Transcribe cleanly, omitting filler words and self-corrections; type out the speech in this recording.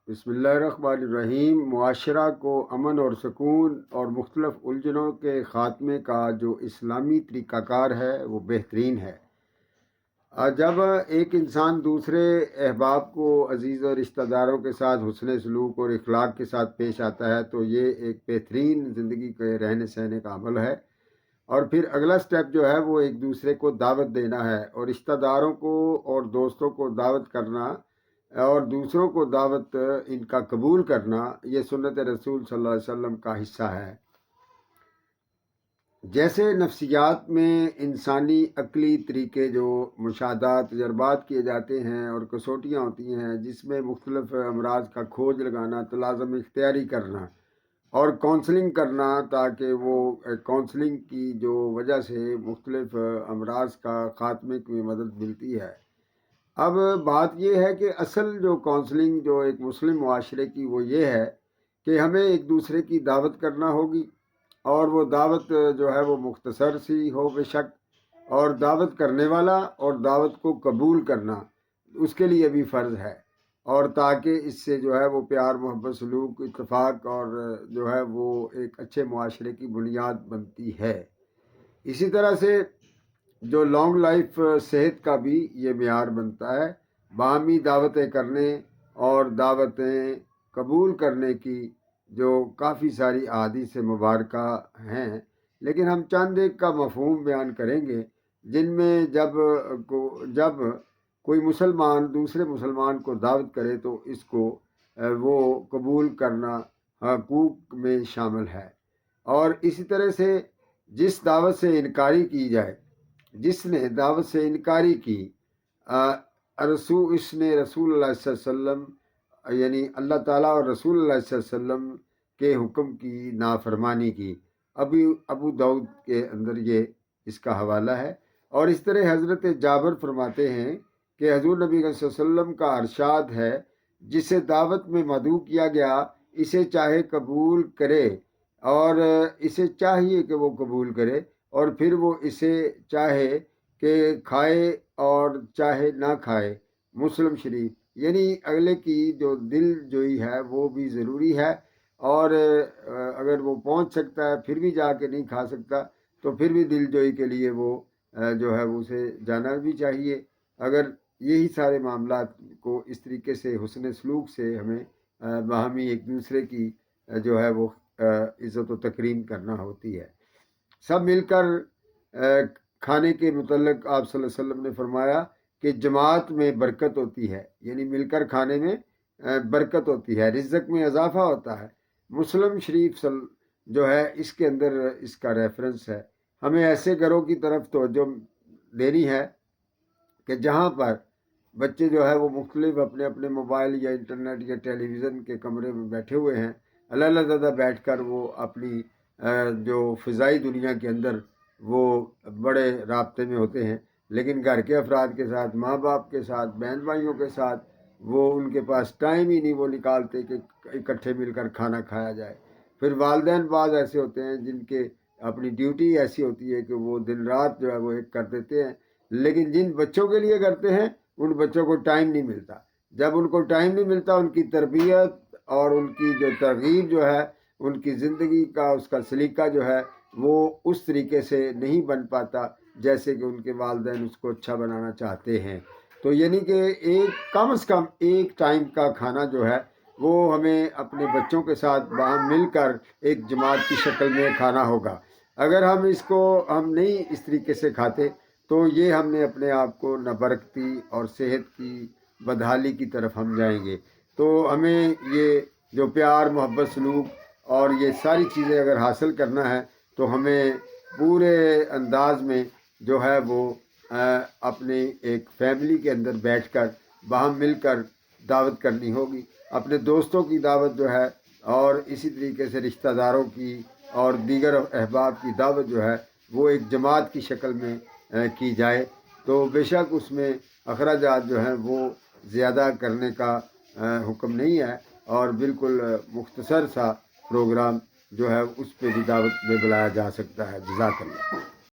بسم اللہ الرحمن الرحیم۔ معاشرہ کو امن اور سکون اور مختلف الجھنوں کے خاتمے کا جو اسلامی طریقہ کار ہے وہ بہترین ہے۔ جب ایک انسان دوسرے احباب کو عزیز اور رشتہ داروں کے ساتھ حسن سلوک اور اخلاق کے ساتھ پیش آتا ہے تو یہ ایک بہترین زندگی کے رہنے سہنے کا عمل ہے۔ اور پھر اگلا سٹیپ جو ہے وہ ایک دوسرے کو دعوت دینا ہے اور رشتہ داروں کو اور دوستوں کو دعوت کرنا اور دوسروں کو دعوت ان کا قبول کرنا، یہ سنت رسول صلی اللہ علیہ وسلم کا حصہ ہے۔ جیسے نفسیات میں انسانی عقلی طریقے جو مشاہدات تجربات کیے جاتے ہیں اور کسوٹیاں ہوتی ہیں جس میں مختلف امراض کا کھوج لگانا، تلازم اختیاری کرنا اور کونسلنگ کرنا تاکہ وہ کونسلنگ کی جو وجہ سے مختلف امراض کا خاتمے میں مدد ملتی ہے۔ اب بات یہ ہے کہ اصل جو کونسلنگ جو ایک مسلم معاشرے کی وہ یہ ہے کہ ہمیں ایک دوسرے کی دعوت کرنا ہوگی، اور وہ دعوت جو ہے وہ مختصر سی ہو بے شک، اور دعوت کرنے والا اور دعوت کو قبول کرنا اس کے لیے بھی فرض ہے، اور تاکہ اس سے جو ہے وہ پیار محبت سلوک اتفاق اور جو ہے وہ ایک اچھے معاشرے کی بنیاد بنتی ہے۔ اسی طرح سے جو لانگ لائف صحت کا بھی یہ معیار بنتا ہے، باہمی دعوتیں کرنے اور دعوتیں قبول کرنے کی جو کافی احادیث احادیث مبارکہ ہیں، لیکن ہم چند ایک کا مفہوم بیان کریں گے جن میں جب کوئی مسلمان دوسرے مسلمان کو دعوت کرے تو اس کو وہ قبول کرنا حقوق میں شامل ہے۔ اور اسی طرح سے جس دعوت سے انکاری کی جائے، جس نے دعوت سے انکاری کی، اس نے رسول اللہ صلی اللہ علیہ وسلم یعنی اللہ تعالیٰ اور رسول اللہ صلی اللہ علیہ وسلم کے حکم کی نافرمانی کی۔ ابو داؤد کے اندر یہ اس کا حوالہ ہے۔ اور اس طرح حضرت جابر فرماتے ہیں کہ حضور نبی صلی اللہ علیہ وسلم کا ارشاد ہے، جسے دعوت میں مدعو کیا گیا اسے چاہے قبول کرے، اور اسے چاہیے کہ وہ قبول کرے، اور پھر وہ اسے چاہے کہ کھائے اور چاہے نہ کھائے۔ مسلم شریف۔ یعنی اگلے کی جو دل جوئی ہے وہ بھی ضروری ہے، اور اگر وہ پہنچ سکتا ہے پھر بھی جا کے نہیں کھا سکتا تو پھر بھی دل جوئی کے لیے وہ جو ہے اسے جانا بھی چاہیے۔ اگر یہی سارے معاملات کو اس طریقے سے حسن سلوک سے ہمیں باہمی ایک دوسرے کی جو ہے وہ عزت و تکریم کرنا ہوتی ہے۔ سب مل کر کھانے کے متعلق آپ صلی اللہ علیہ وسلم نے فرمایا کہ جماعت میں برکت ہوتی ہے، یعنی مل کر کھانے میں برکت ہوتی ہے، رزق میں اضافہ ہوتا ہے۔ مسلم شریف جو ہے اس کے اندر اس کا ریفرنس ہے۔ ہمیں ایسے گھروں کی طرف توجہ دینی ہے کہ جہاں پر بچے جو ہے وہ مختلف اپنے اپنے موبائل یا انٹرنیٹ یا ٹیلی ویژن کے کمرے میں بیٹھے ہوئے ہیں، علیحدہ بیٹھ کر وہ اپنی جو فضائی دنیا کے اندر وہ بڑے رابطے میں ہوتے ہیں، لیکن گھر کے افراد کے ساتھ، ماں باپ کے ساتھ، بہن بھائیوں کے ساتھ وہ ان کے پاس ٹائم ہی نہیں وہ نکالتے کہ اکٹھے مل کر کھانا کھایا جائے۔ پھر والدین بعض ایسے ہوتے ہیں جن کے اپنی ڈیوٹی ایسی ہوتی ہے کہ وہ دن رات جو ہے وہ ایک کر دیتے ہیں، لیکن جن بچوں کے لیے کرتے ہیں ان بچوں کو ٹائم نہیں ملتا۔ جب ان کو ٹائم نہیں ملتا، ان کی تربیت اور ان کی جو ترغیب جو ہے، ان کی زندگی کا اس کا سلیقہ جو ہے وہ اس طریقے سے نہیں بن پاتا جیسے کہ ان کے والدین اس کو اچھا بنانا چاہتے ہیں۔ تو یعنی کہ کم از کم ایک ٹائم کا کھانا جو ہے وہ ہمیں اپنے بچوں کے ساتھ باہم مل کر ایک جماعت کی شکل میں کھانا ہوگا۔ اگر ہم نہیں اس طریقے سے کھاتے تو یہ ہم نے اپنے آپ کو نابرکتی اور صحت کی بدحالی کی طرف ہم جائیں گے۔ تو ہمیں یہ جو پیار محبت سلوک اور یہ ساری چیزیں اگر حاصل کرنا ہے تو ہمیں پورے انداز میں جو ہے وہ اپنے ایک فیملی کے اندر بیٹھ کر باہم مل کر دعوت کرنی ہوگی، اپنے دوستوں کی دعوت جو ہے، اور اسی طریقے سے رشتہ داروں کی اور دیگر احباب کی دعوت جو ہے وہ ایک جماعت کی شکل میں کی جائے تو بے شک اس میں اخراجات جو ہیں وہ زیادہ کرنے کا حکم نہیں ہے، اور بالکل مختصر سا پروگرام جو ہے اس پہ بھی دعوت میں بلایا جا سکتا ہے۔ جزاک اللہ۔